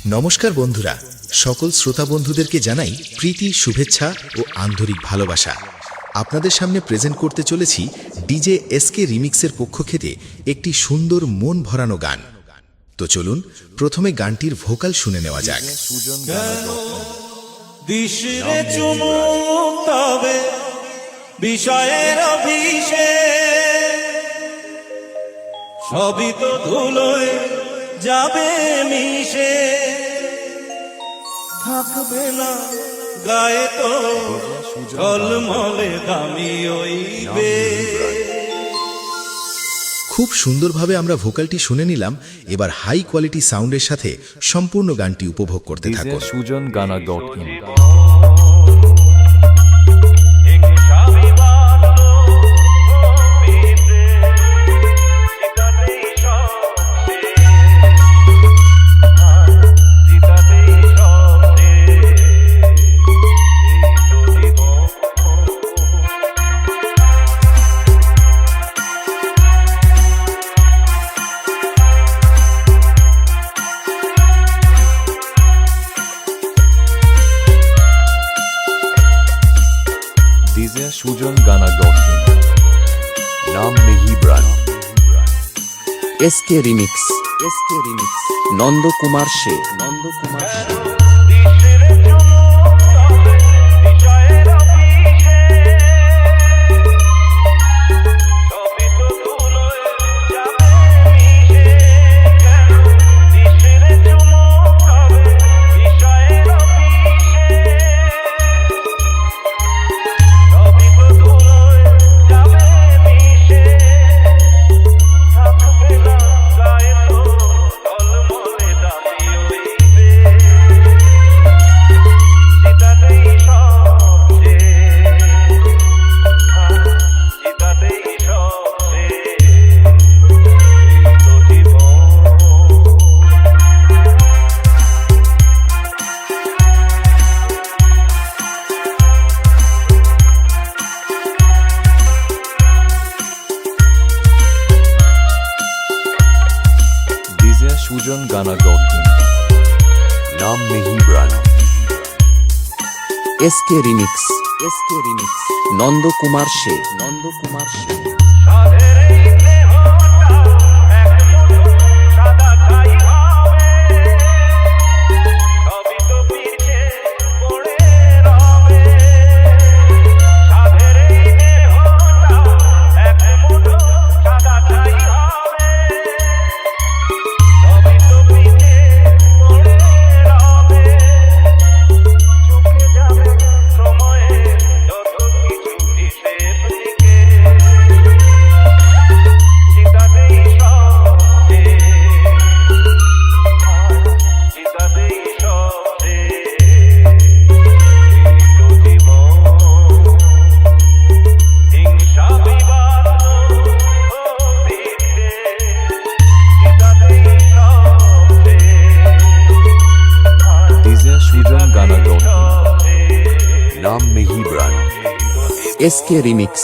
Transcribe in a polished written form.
নমস্কার বন্ধুরা, সকল শ্রোতা বন্ধুদেরকে জানাই প্রীতি, শুভেচ্ছা ও আন্তরিক ভালোবাসা। আপনাদের সামনে প্রেজেন্ট করতে চলেছি ডিজে এসকে রিমিক্সের পক্ষ থেকে একটি সুন্দর মন ভরানো গান। তো চলুন প্রথমে গানটির ভোকাল শুনে নেওয়া যাক। দিশরে চুমুক তবে বিষয়ের অভিষেক, সবই তো ধুলোয় যাবে মিশে, থাকবে না গায়ে তো ঝলমলে দামি ওইবে। খুব সুন্দরভাবে আমরা ভোকালটি শুনে নিলাম। এবার হাই কোয়ালিটি সাউন্ডের সাথে সম্পূর্ণ গানটি উপভোগ করতে থাকুন। sujangana.in sujangana.in नाम में ही brand SK remix Nand Kumar शे sujangana.in नाम में ही brand SK remix Nand Kumar शे नाम में ही ब्रांड एसके रिमिक्स